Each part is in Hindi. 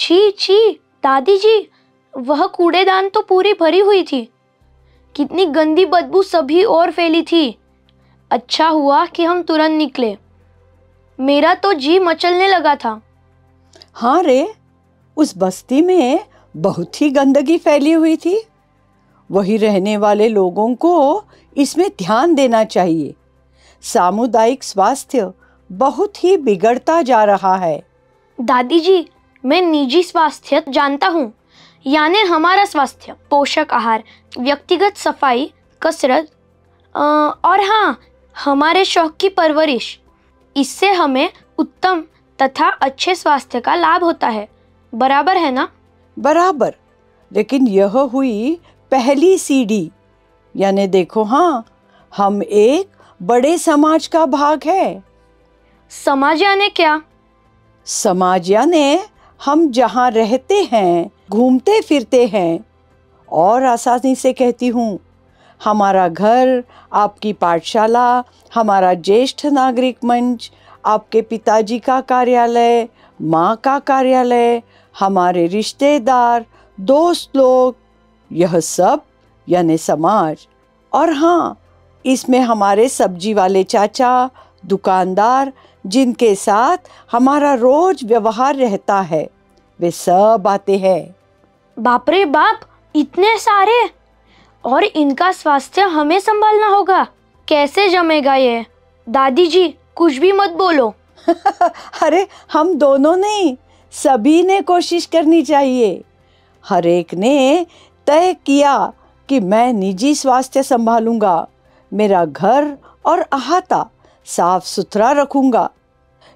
छी छी दादी जी, वह कूड़ेदान तो पूरी भरी हुई थी। कितनी गंदी बदबू सभी ओर फैली थी। अच्छा हुआ कि हम तुरंत निकले, मेरा तो जी मचलने लगा था। हाँ रे, उस बस्ती में बहुत ही गंदगी फैली हुई थी। वही रहने वाले लोगों को इसमें ध्यान देना चाहिए। सामुदायिक स्वास्थ्य बहुत ही बिगड़ता जा रहा है। दादी जी, मैं निजी स्वास्थ्य जानता हूँ, यानी हमारा स्वास्थ्य, पोषक आहार, व्यक्तिगत सफाई, कसरत और हाँ, हमारे शौक की परवरिश। इससे हमें उत्तम तथा अच्छे स्वास्थ्य का लाभ होता है। बराबर है ना? बराबर, लेकिन यह हुई पहली सीढ़ी। यानी देखो, हाँ, हम एक बड़े समाज का भाग है। समाज यानी क्या? समाज यानी हम जहाँ रहते हैं, घूमते फिरते हैं। और आसानी से कहती हूँ, हमारा घर, आपकी पाठशाला, हमारा ज्येष्ठ नागरिक मंच, आपके पिताजी का कार्यालय, माँ का कार्यालय, हमारे रिश्तेदार, दोस्त लोग, यह सब यानी समाज। और हाँ, इसमें हमारे सब्जी वाले चाचा, दुकानदार, जिनके साथ हमारा रोज व्यवहार रहता है, वे सब आते हैं। बाप रे बाप, इतने सारे! और इनका स्वास्थ्य हमें संभालना होगा। कैसे जमेगा ये? दादी जी, कुछ भी मत बोलो। अरे, हम दोनों नहीं, सभी ने कोशिश करनी चाहिए। हर एक ने तय किया कि मैं निजी स्वास्थ्य संभालूंगा, मेरा घर और अहाता साफ सुथरा रखूंगा।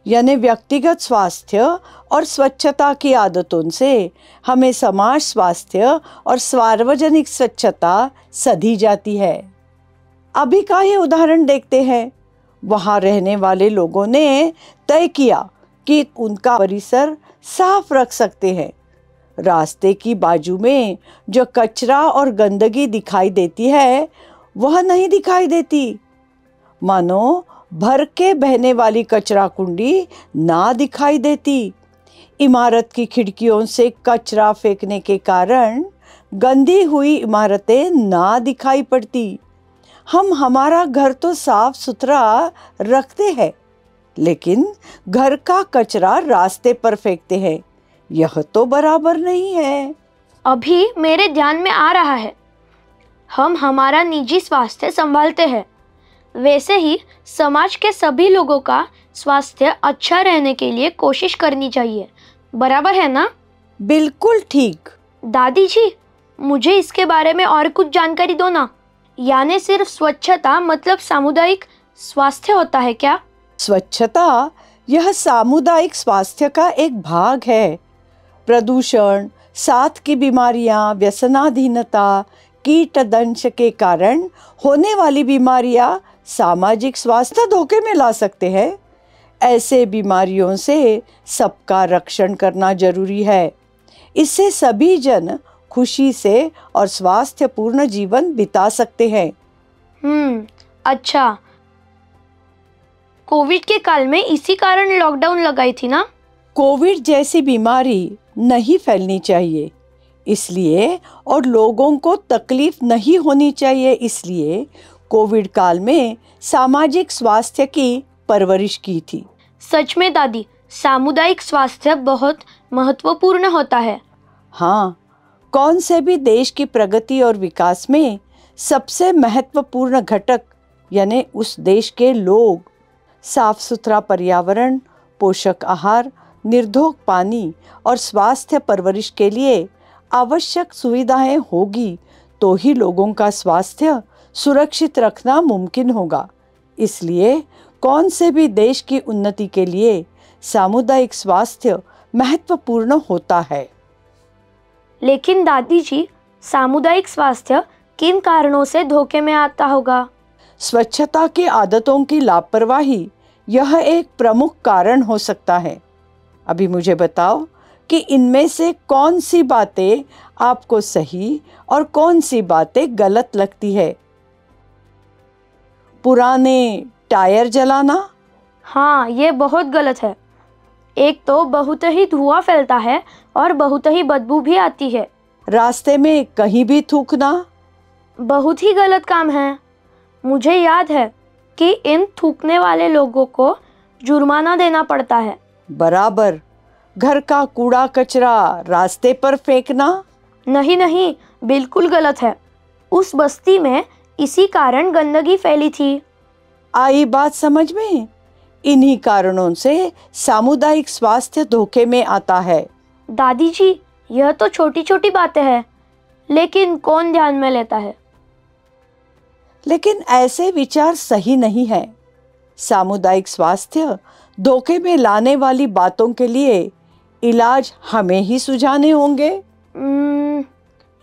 यानी व्यक्तिगत स्वास्थ्य और स्वच्छता की आदतों से हमें समाज स्वास्थ्य और सार्वजनिक स्वच्छता सधी जाती है। अभी का ही उदाहरण देखते हैं। वहाँ रहने वाले लोगों ने तय किया कि उनका परिसर साफ रख सकते हैं। रास्ते की बाजू में जो कचरा और गंदगी दिखाई देती है, वह नहीं दिखाई देती। मानो भर के बहने वाली कचरा कुंडी ना दिखाई देती। इमारत की खिड़कियों से कचरा फेंकने के कारण गंदी हुई इमारतें ना दिखाई पड़ती। हम हमारा घर तो साफ सुथरा रखते हैं, लेकिन घर का कचरा रास्ते पर फेंकते हैं। यह तो बराबर नहीं है। अभी मेरे ध्यान में आ रहा है। हम हमारा निजी स्वास्थ्य संभालते हैं, वैसे ही समाज के सभी लोगों का स्वास्थ्य अच्छा रहने के लिए कोशिश करनी चाहिए। बराबर है ना? बिल्कुल ठीक। दादी जी, मुझे इसके बारे में और कुछ जानकारी दो ना। यानी सिर्फ स्वच्छता मतलब सामुदायिक स्वास्थ्य होता है क्या? स्वच्छता यह सामुदायिक स्वास्थ्य का एक भाग है। प्रदूषण, सांस की बीमारियां, व्यसनाधीनता, कीटदंश के कारण होने वाली बीमारियां सामाजिक स्वास्थ्य धोखे में ला सकते हैं। ऐसे बीमारियों से सबका रक्षण करना जरूरी है। इससे सभी जन खुशी से और स्वास्थ्यपूर्ण जीवन बिता सकते हैं। अच्छा। कोविड के काल में इसी कारण लॉकडाउन लगाई थी ना? कोविड जैसी बीमारी नहीं फैलनी चाहिए, इसलिए, और लोगों को तकलीफ नहीं होनी चाहिए, इसलिए कोविड काल में सामाजिक स्वास्थ्य की परवरिश की थी। सच में दादी, सामुदायिक स्वास्थ्य बहुत महत्वपूर्ण होता है। हाँ, कौन से भी देश की प्रगति और विकास में सबसे महत्वपूर्ण घटक यानी उस देश के लोग, साफ सुथरा पर्यावरण, पोषक आहार, निर्धोक पानी और स्वास्थ्य परवरिश के लिए आवश्यक सुविधाएं होगी, तो ही लोगों का स्वास्थ्य सुरक्षित रखना मुमकिन होगा। इसलिए कौन से भी देश की उन्नति के लिए सामुदायिक स्वास्थ्य महत्वपूर्ण होता है। लेकिन दादी जी, सामुदायिक स्वास्थ्य किन कारणों से धोखे में आता होगा? स्वच्छता की आदतों की लापरवाही यह एक प्रमुख कारण हो सकता है। अभी मुझे बताओ कि इनमें से कौन सी बातें आपको सही और कौन सी बातें गलत लगती है। पुराने टायर जलाना? हाँ, ये बहुत गलत है। एक तो बहुत ही धुआं फैलता है और बहुत ही बदबू भी आती है। रास्ते में कहीं भी थूकना बहुत ही गलत काम है। मुझे याद है कि इन थूकने वाले लोगों को जुर्माना देना पड़ता है। बराबर। घर का कूड़ा कचरा रास्ते पर फेंकना नहीं नहीं, बिल्कुल गलत है। उस बस्ती में इसी कारण गंदगी फैली थी। आई बात समझ में? इन्हीं कारणों से सामुदायिक स्वास्थ्य धोखे में आता है। दादी जी, यह तो छोटी छोटी बातें हैं, लेकिन कौन ध्यान में लेता है? लेकिन ऐसे विचार सही नहीं है। सामुदायिक स्वास्थ्य धोखे में लाने वाली बातों के लिए इलाज हमें ही सुझाने होंगे।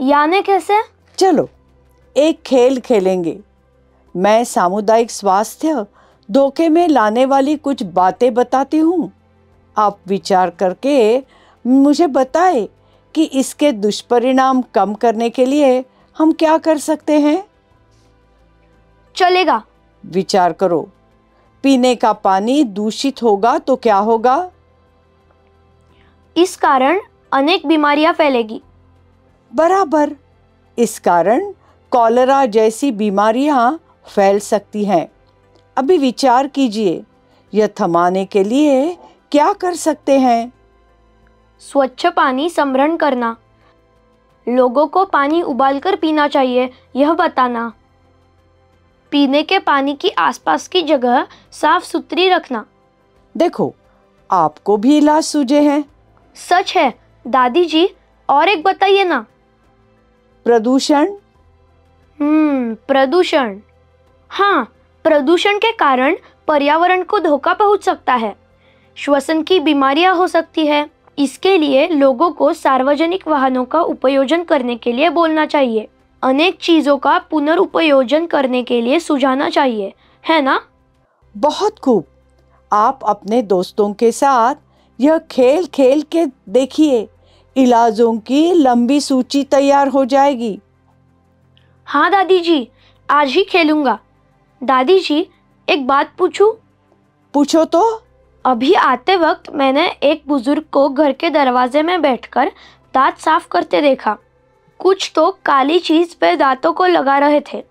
यानी कैसे? चलो एक खेल खेलेंगे। मैं सामुदायिक स्वास्थ्य धोखे में लाने वाली कुछ बातें बताती हूँ। आप विचार करके मुझे बताएं कि इसके दुष्परिणाम कम करने के लिए हम क्या कर सकते हैं। चलेगा। विचार करो। पीने का पानी दूषित होगा तो क्या होगा? इस कारण अनेक बीमारियां फैलेगी। बराबर। इस कारण कॉलेरा जैसी बीमारियां फैल सकती हैं। अभी विचार कीजिए, यह थमाने के लिए क्या कर सकते हैं? स्वच्छ पानी संभरण करना, लोगों को पानी उबालकर पीना चाहिए, यह बताना, पीने के पानी की आसपास की जगह साफ सुथरी रखना। देखो, आपको भी इलाज सूझे हैं। सच है दादी जी, और एक बताइए ना। प्रदूषण। प्रदूषण। हाँ, प्रदूषण के कारण पर्यावरण को धोखा पहुंच सकता है। श्वसन की बीमारियां हो सकती है। इसके लिए लोगों को सार्वजनिक वाहनों का उपयोजन करने के लिए बोलना चाहिए। अनेक चीजों का पुनर्उपयोजन करने के लिए सुझाना चाहिए, है ना? बहुत खूब। आप अपने दोस्तों के साथ यह खेल खेल के देखिए, इलाजों की लंबी सूची तैयार हो जाएगी। हाँ दादी जी, आज ही खेलूंगा। दादी जी, एक बात पूछूं? पूछो तो। अभी आते वक्त मैंने एक बुजुर्ग को घर के दरवाजे में बैठकर दांत साफ करते देखा। कुछ तो काली चीज पे दांतों को लगा रहे थे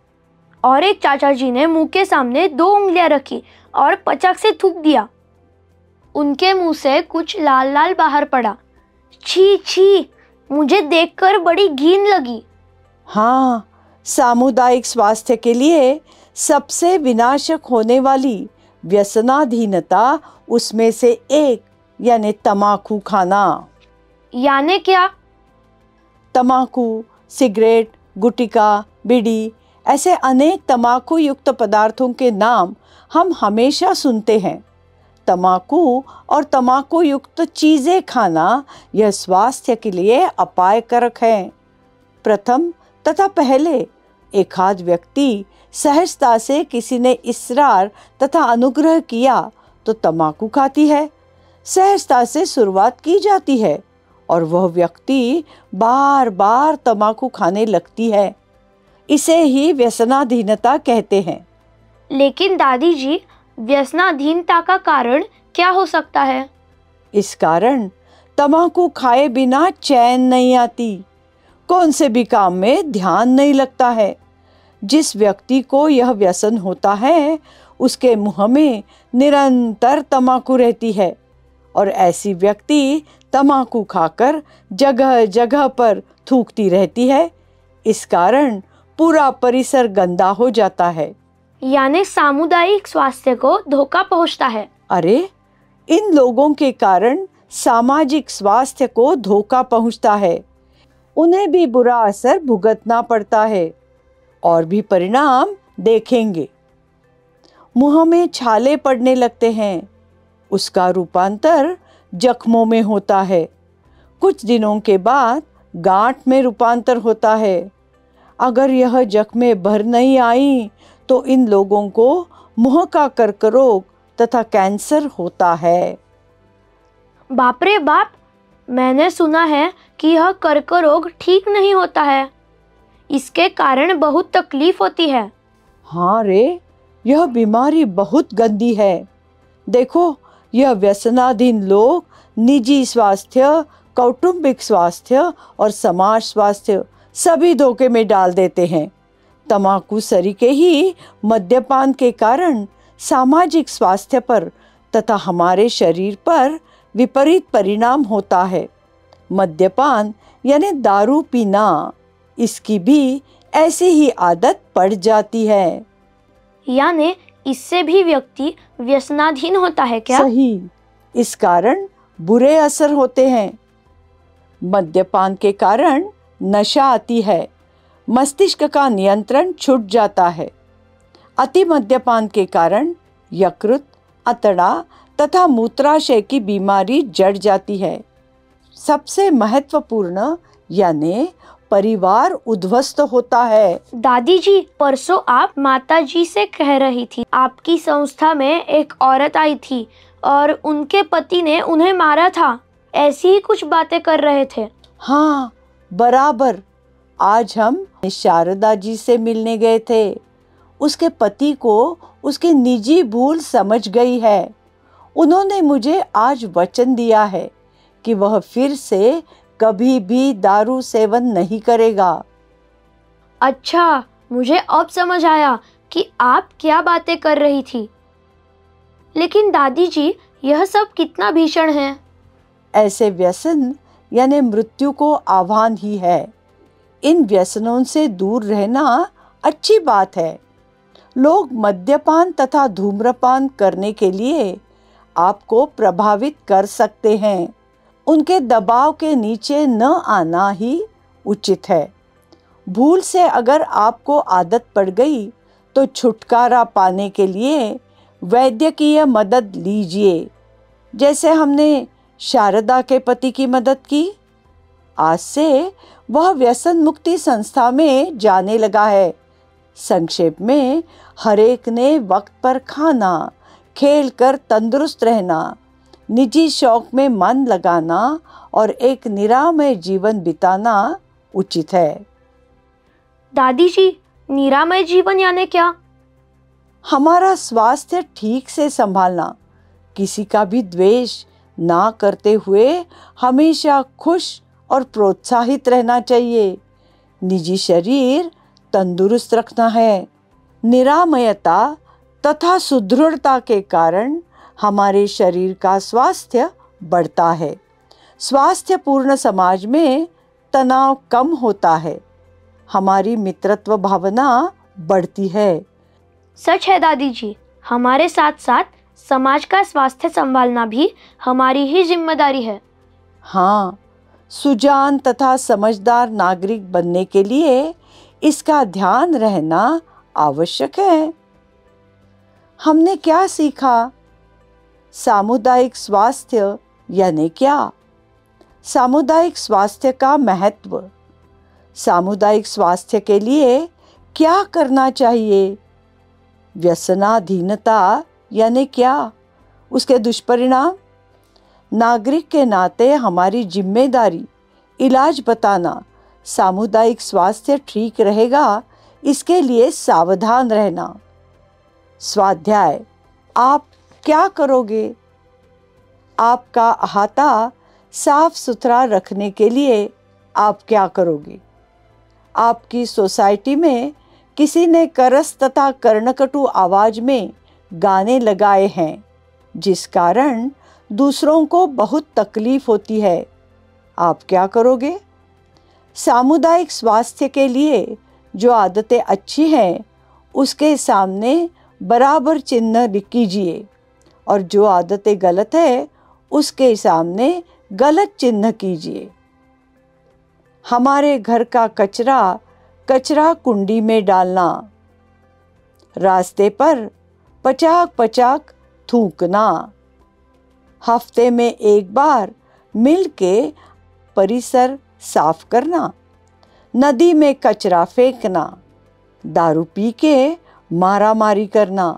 और एक चाचा जी ने मुंह के सामने 2 उंगलियां रखी और पचक से थूक दिया। उनके मुंह से कुछ लाल लाल बाहर पड़ा। छी छी, मुझे देखकर बड़ी घिन लगी। हाँ, सामुदायिक स्वास्थ्य के लिए सबसे विनाशक होने वाली व्यसनाधीनता उसमें से एक यानी तम्बाकू खाना। यानी क्या? तम्बाकू, सिगरेट, गुटखा, बीड़ी ऐसे अनेक तम्बाकू युक्त पदार्थों के नाम हम हमेशा सुनते हैं। तम्बाकू और तम्बाकू युक्त चीजें खाना यह स्वास्थ्य के लिए अपायकारक है। प्रथम तथा पहले एक आध व्यक्ति सहजता से किसी ने इसरार तथा अनुग्रह किया तो तम्बाकू खाती है। सहजता से शुरुआत की जाती है और वह व्यक्ति बार बार तम्बाकू खाने लगती है। इसे ही व्यसनाधीनता कहते हैं। लेकिन दादी जी, व्यसनाधीनता का कारण क्या हो सकता है? इस कारण तम्बाकू खाए बिना चैन नहीं आती, कौन से भी काम में ध्यान नहीं लगता है। जिस व्यक्ति को यह व्यसन होता है उसके मुंह में निरंतर तम्बाकू रहती है और ऐसी व्यक्ति तम्बाकू खाकर जगह जगह पर थूकती रहती है। इस कारण पूरा परिसर गंदा हो जाता है। यानी सामुदायिक स्वास्थ्य को धोखा पहुंचता है। अरे, इन लोगों के कारण सामाजिक स्वास्थ्य को धोखा पहुंचता है। उन्हें भी बुरा असर भुगतना पड़ता है और भी परिणाम देखेंगे। मुंह में छाले पड़ने लगते हैं, उसका रूपांतर जख्मों में होता है। कुछ दिनों के बाद गांठ में रूपांतर होता है। अगर यह जख्में भर नहीं आई तो इन लोगों को मुंह का कर्क रोग तथा कैंसर होता है। बाप रे बाप, मैंने सुना है कि यह कर्क रोग ठीक नहीं होता है। इसके कारण बहुत तकलीफ होती है। हाँ रे, यह बीमारी बहुत गंदी है। देखो, यह व्यसनाधीन लोग निजी स्वास्थ्य कौटुंबिक स्वास्थ्य और समाज स्वास्थ्य सभी धोखे में डाल देते हैं। तंबाकू सरीके ही मद्यपान के कारण सामाजिक स्वास्थ्य पर तथा हमारे शरीर पर विपरीत परिणाम होता है। मद्यपान यानी दारू पीना, इसकी भी ऐसी ही आदत पड़ जाती है। यानी इससे भी व्यक्ति व्यसनाधीन होता है क्या? सही, इस कारण बुरे असर होते हैं। मद्यपान के कारण नशा आती है, मस्तिष्क का नियंत्रण छूट जाता है। अति मद्यपान के कारण यकृत, अतड़ा तथा मूत्राशय की बीमारी जड़ जाती है। सबसे महत्वपूर्ण यानी परिवार उद्ध्वस्त होता है। दादी जी, परसों आप माता जी से कह रही थी आपकी संस्था में एक औरत आई थी और उनके पति ने उन्हें मारा था, ऐसी ही कुछ बातें कर रहे थे। हाँ, बराबर। आज हम शारदा जी से मिलने गए थे। उसके पति को उसकी निजी भूल समझ गई है। उन्होंने मुझे आज वचन दिया है कि वह फिर से कभी भी दारू सेवन नहीं करेगा। अच्छा, मुझे अब समझ आया कि आप क्या बातें कर रही थी। लेकिन दादी जी, यह सब कितना भीषण है। ऐसे व्यसन यानी मृत्यु को आह्वान ही है। इन व्यसनों से दूर रहना अच्छी बात है। लोग मद्यपान तथा धूम्रपान करने के लिए आपको प्रभावित कर सकते हैं। उनके दबाव के नीचे न आना ही उचित है। भूल से अगर आपको आदत पड़ गई तो छुटकारा पाने के लिए वैद्यकीय मदद लीजिए, जैसे हमने शारदा के पति की मदद की। आज से वह व्यसन मुक्ति संस्था में जाने लगा है। संक्षेप में, हरेक ने वक्त पर खाना, खेल कर तंदुरुस्त रहना, निजी शौक में मन लगाना और एक निरामय जीवन बिताना उचित है। दादी जी, निरामय जीवन यानी क्या? हमारा स्वास्थ्य ठीक से संभालना, किसी का भी द्वेष ना करते हुए हमेशा खुश और प्रोत्साहित रहना चाहिए। निजी शरीर तंदुरुस्त रखना है। निरामयता तथा सुदृढ़ता के कारण हमारे शरीर का स्वास्थ्य बढ़ता है। स्वास्थ्यपूर्ण समाज में तनाव कम होता है। हमारी मित्रत्व भावना बढ़ती है। सच है दादी जी, हमारे साथ साथ समाज का स्वास्थ्य संभालना भी हमारी ही जिम्मेदारी है। हाँ, सुजान तथा समझदार नागरिक बनने के लिए इसका ध्यान रहना आवश्यक है। हमने क्या सीखा? सामुदायिक स्वास्थ्य यानी क्या? सामुदायिक स्वास्थ्य का महत्व। सामुदायिक स्वास्थ्य के लिए क्या करना चाहिए? व्यसनाधीनता यानी क्या? उसके दुष्परिणाम। नागरिक के नाते हमारी जिम्मेदारी इलाज बताना। सामुदायिक स्वास्थ्य ठीक रहेगा, इसके लिए सावधान रहना। स्वाध्याय, आप क्या करोगे? आपका अहाता साफ सुथरा रखने के लिए आप क्या करोगे? आपकी सोसाइटी में किसी ने करस तथा कर्णकटु आवाज में गाने लगाए हैं, जिस कारण दूसरों को बहुत तकलीफ होती है। आप क्या करोगे? सामुदायिक स्वास्थ्य के लिए जो आदतें अच्छी हैं, उसके सामने बराबर चिन्ह कीजिए और जो आदतें गलत है, उसके सामने गलत चिन्ह कीजिए। हमारे घर का कचरा कचरा कुंडी में डालना। रास्ते पर पचाक पचाक थूकना। हफ्ते में एक बार मिल के परिसर साफ करना। नदी में कचरा फेंकना। दारू पी के मारामारी करना।